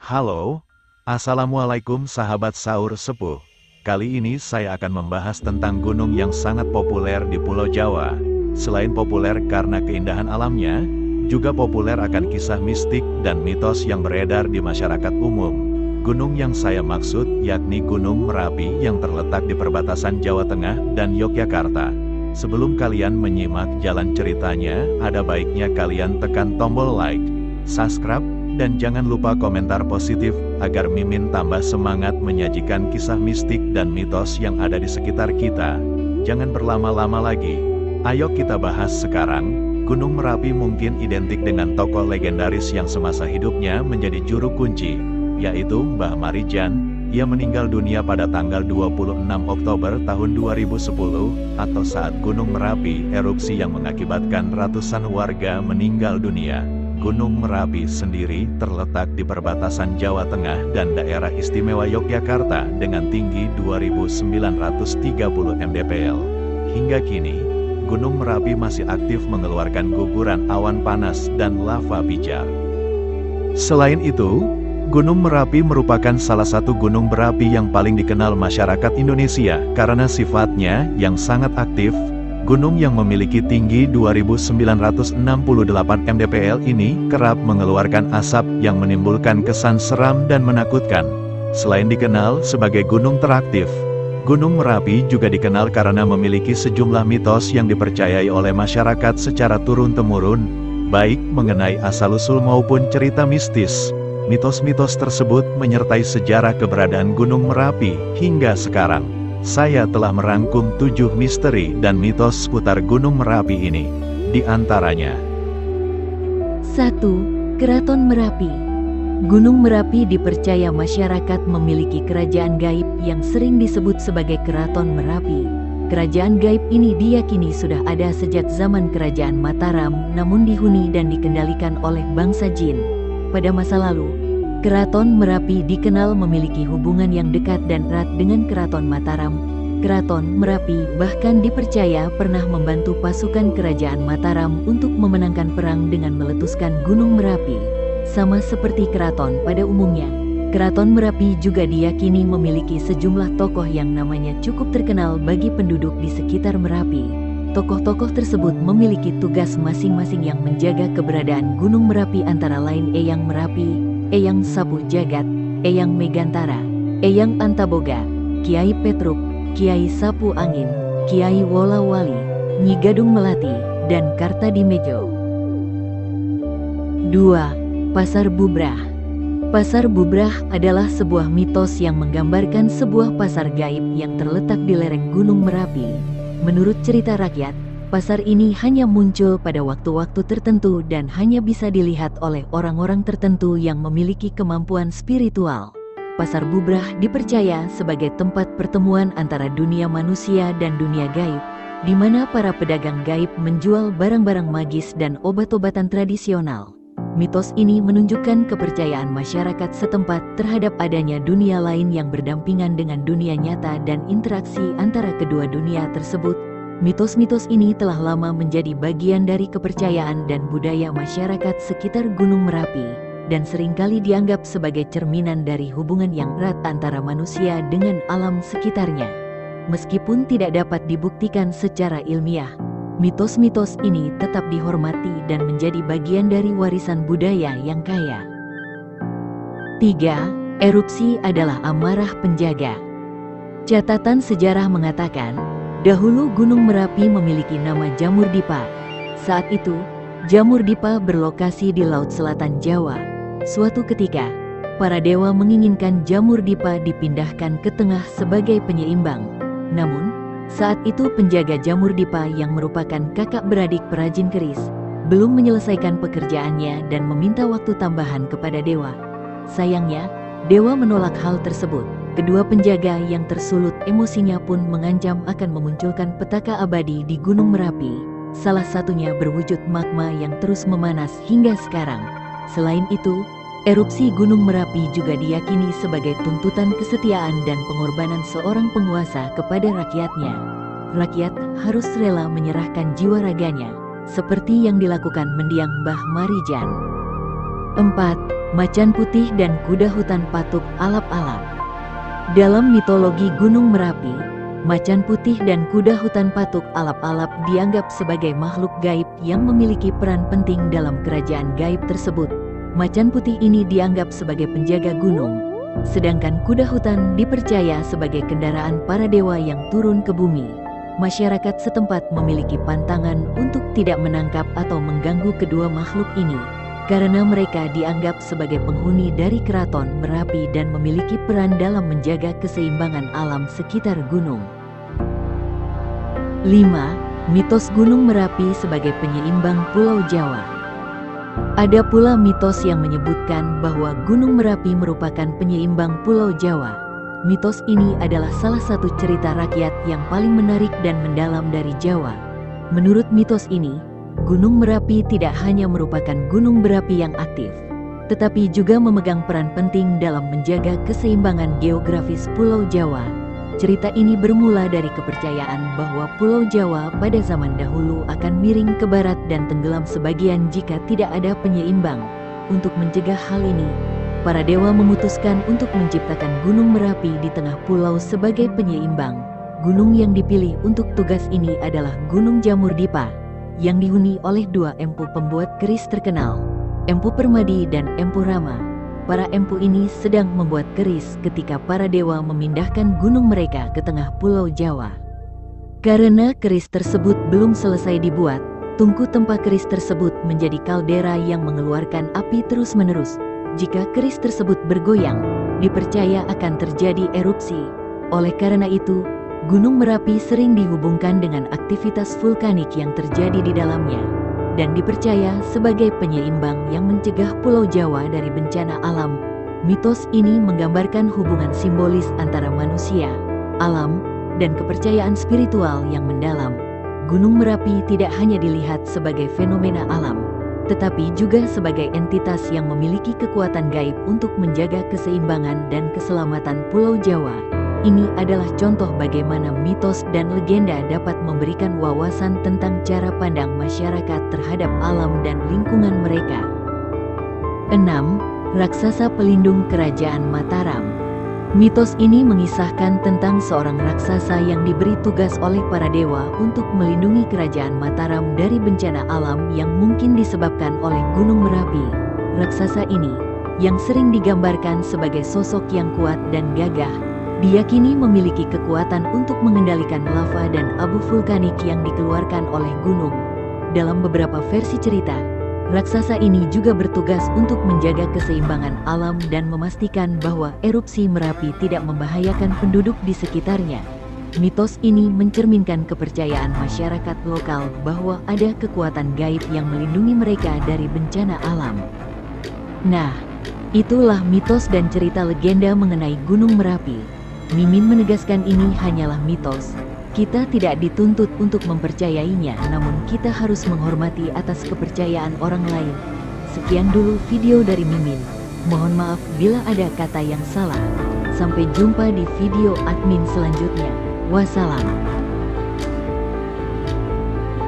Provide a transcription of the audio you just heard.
Halo, Assalamualaikum sahabat sahur sepuh. Kali ini saya akan membahas tentang gunung yang sangat populer di Pulau Jawa. Selain populer karena keindahan alamnya, juga populer akan kisah mistik dan mitos yang beredar di masyarakat umum. Gunung yang saya maksud yakni Gunung Merapi yang terletak di perbatasan Jawa Tengah dan Yogyakarta. Sebelum kalian menyimak jalan ceritanya, ada baiknya kalian tekan tombol like, subscribe, dan jangan lupa komentar positif, agar Mimin tambah semangat menyajikan kisah mistik dan mitos yang ada di sekitar kita. Jangan berlama-lama lagi. Ayo kita bahas sekarang. Gunung Merapi mungkin identik dengan tokoh legendaris yang semasa hidupnya menjadi juru kunci, yaitu Mbah Marijan. Ia meninggal dunia pada tanggal 26 Oktober tahun 2010, atau saat Gunung Merapi erupsi yang mengakibatkan ratusan warga meninggal dunia. Gunung Merapi sendiri terletak di perbatasan Jawa Tengah dan Daerah Istimewa Yogyakarta dengan tinggi 2.930 mdpl. Hingga kini, Gunung Merapi masih aktif mengeluarkan guguran awan panas dan lava pijar. Selain itu, Gunung Merapi merupakan salah satu gunung berapi yang paling dikenal masyarakat Indonesia karena sifatnya yang sangat aktif. Gunung yang memiliki tinggi 2.968 mdpl ini kerap mengeluarkan asap yang menimbulkan kesan seram dan menakutkan. Selain dikenal sebagai gunung teraktif, Gunung Merapi juga dikenal karena memiliki sejumlah mitos yang dipercayai oleh masyarakat secara turun-temurun, baik mengenai asal-usul maupun cerita mistis. Mitos-mitos tersebut menyertai sejarah keberadaan Gunung Merapi hingga sekarang. Saya telah merangkum 7 misteri dan mitos seputar Gunung Merapi ini. Di antaranya: 1. Keraton Merapi. Gunung Merapi dipercaya masyarakat memiliki kerajaan gaib yang sering disebut sebagai Keraton Merapi. Kerajaan gaib ini diyakini sudah ada sejak zaman Kerajaan Mataram, namun dihuni dan dikendalikan oleh bangsa jin. Pada masa lalu, Keraton Merapi dikenal memiliki hubungan yang dekat dan erat dengan Keraton Mataram. Keraton Merapi bahkan dipercaya pernah membantu pasukan Kerajaan Mataram untuk memenangkan perang dengan meletuskan Gunung Merapi. Sama seperti keraton pada umumnya, Keraton Merapi juga diyakini memiliki sejumlah tokoh yang namanya cukup terkenal bagi penduduk di sekitar Merapi. Tokoh-tokoh tersebut memiliki tugas masing-masing yang menjaga keberadaan Gunung Merapi, antara lain Eyang Merapi, Eyang Sapu Jagat, Eyang Megantara, Eyang Antaboga, Kiai Petruk, Kiai Sapu Angin, Kiai Wolawali, Nyi Gadung Melati, dan Kartadimejo. 2. Pasar Bubrah. Pasar Bubrah adalah sebuah mitos yang menggambarkan sebuah pasar gaib yang terletak di lereng Gunung Merapi. Menurut cerita rakyat, pasar ini hanya muncul pada waktu-waktu tertentu dan hanya bisa dilihat oleh orang-orang tertentu yang memiliki kemampuan spiritual. Pasar Bubrah dipercaya sebagai tempat pertemuan antara dunia manusia dan dunia gaib, di mana para pedagang gaib menjual barang-barang magis dan obat-obatan tradisional. Mitos ini menunjukkan kepercayaan masyarakat setempat terhadap adanya dunia lain yang berdampingan dengan dunia nyata dan interaksi antara kedua dunia tersebut. Mitos-mitos ini telah lama menjadi bagian dari kepercayaan dan budaya masyarakat sekitar Gunung Merapi, dan seringkali dianggap sebagai cerminan dari hubungan yang erat antara manusia dengan alam sekitarnya. Meskipun tidak dapat dibuktikan secara ilmiah, mitos-mitos ini tetap dihormati dan menjadi bagian dari warisan budaya yang kaya. 3. Erupsi adalah amarah penjaga. Catatan sejarah mengatakan, dahulu Gunung Merapi memiliki nama Jamur Dipa. Saat itu, Jamur Dipa berlokasi di Laut Selatan Jawa. Suatu ketika, para dewa menginginkan Jamur Dipa dipindahkan ke tengah sebagai penyeimbang. Namun, saat itu penjaga Jamur Dipa yang merupakan kakak beradik perajin keris, belum menyelesaikan pekerjaannya dan meminta waktu tambahan kepada dewa. Sayangnya, dewa menolak hal tersebut. Kedua penjaga yang tersulut emosinya pun mengancam akan memunculkan petaka abadi di Gunung Merapi. Salah satunya berwujud magma yang terus memanas hingga sekarang. Selain itu, erupsi Gunung Merapi juga diyakini sebagai tuntutan kesetiaan dan pengorbanan seorang penguasa kepada rakyatnya. Rakyat harus rela menyerahkan jiwa raganya, seperti yang dilakukan mendiang Mbah Marijan. 4. macan putih dan kuda hutan patuk alap-alap. Dalam mitologi Gunung Merapi, macan putih dan kuda hutan patuk alap-alap dianggap sebagai makhluk gaib yang memiliki peran penting dalam kerajaan gaib tersebut. Macan putih ini dianggap sebagai penjaga gunung, sedangkan kuda hutan dipercaya sebagai kendaraan para dewa yang turun ke bumi. Masyarakat setempat memiliki pantangan untuk tidak menangkap atau mengganggu kedua makhluk ini, karena mereka dianggap sebagai penghuni dari Keraton Merapi dan memiliki peran dalam menjaga keseimbangan alam sekitar gunung. 5. Mitos Gunung Merapi sebagai penyeimbang Pulau Jawa. Ada pula mitos yang menyebutkan bahwa Gunung Merapi merupakan penyeimbang Pulau Jawa. Mitos ini adalah salah satu cerita rakyat yang paling menarik dan mendalam dari Jawa. Menurut mitos ini, Gunung Merapi tidak hanya merupakan gunung berapi yang aktif, tetapi juga memegang peran penting dalam menjaga keseimbangan geografis Pulau Jawa. Cerita ini bermula dari kepercayaan bahwa Pulau Jawa pada zaman dahulu akan miring ke barat dan tenggelam sebagian jika tidak ada penyeimbang. Untuk mencegah hal ini, para dewa memutuskan untuk menciptakan Gunung Merapi di tengah pulau sebagai penyeimbang. Gunung yang dipilih untuk tugas ini adalah Gunung Jamur Dipa, yang dihuni oleh dua empu pembuat keris terkenal, Empu Permadi dan Empu Rama. Para empu ini sedang membuat keris ketika para dewa memindahkan gunung mereka ke tengah Pulau Jawa. Karena keris tersebut belum selesai dibuat, tungku tempat keris tersebut menjadi kaldera yang mengeluarkan api terus-menerus. Jika keris tersebut bergoyang, dipercaya akan terjadi erupsi. Oleh karena itu, Gunung Merapi sering dihubungkan dengan aktivitas vulkanik yang terjadi di dalamnya, dan dipercaya sebagai penyeimbang yang mencegah Pulau Jawa dari bencana alam. Mitos ini menggambarkan hubungan simbolis antara manusia, alam, dan kepercayaan spiritual yang mendalam. Gunung Merapi tidak hanya dilihat sebagai fenomena alam, tetapi juga sebagai entitas yang memiliki kekuatan gaib untuk menjaga keseimbangan dan keselamatan Pulau Jawa. Ini adalah contoh bagaimana mitos dan legenda dapat memberikan wawasan tentang cara pandang masyarakat terhadap alam dan lingkungan mereka. 6. Raksasa pelindung Kerajaan Mataram. Mitos ini mengisahkan tentang seorang raksasa yang diberi tugas oleh para dewa untuk melindungi Kerajaan Mataram dari bencana alam yang mungkin disebabkan oleh Gunung Merapi. Raksasa ini, yang sering digambarkan sebagai sosok yang kuat dan gagah, diyakini memiliki kekuatan untuk mengendalikan lava dan abu vulkanik yang dikeluarkan oleh gunung. Dalam beberapa versi cerita, raksasa ini juga bertugas untuk menjaga keseimbangan alam dan memastikan bahwa erupsi Merapi tidak membahayakan penduduk di sekitarnya. Mitos ini mencerminkan kepercayaan masyarakat lokal bahwa ada kekuatan gaib yang melindungi mereka dari bencana alam. Nah, itulah mitos dan cerita legenda mengenai Gunung Merapi. Mimin menegaskan ini hanyalah mitos. Kita tidak dituntut untuk mempercayainya, namun kita harus menghormati atas kepercayaan orang lain. Sekian dulu video dari Mimin. Mohon maaf bila ada kata yang salah. Sampai jumpa di video admin selanjutnya. Wassalam.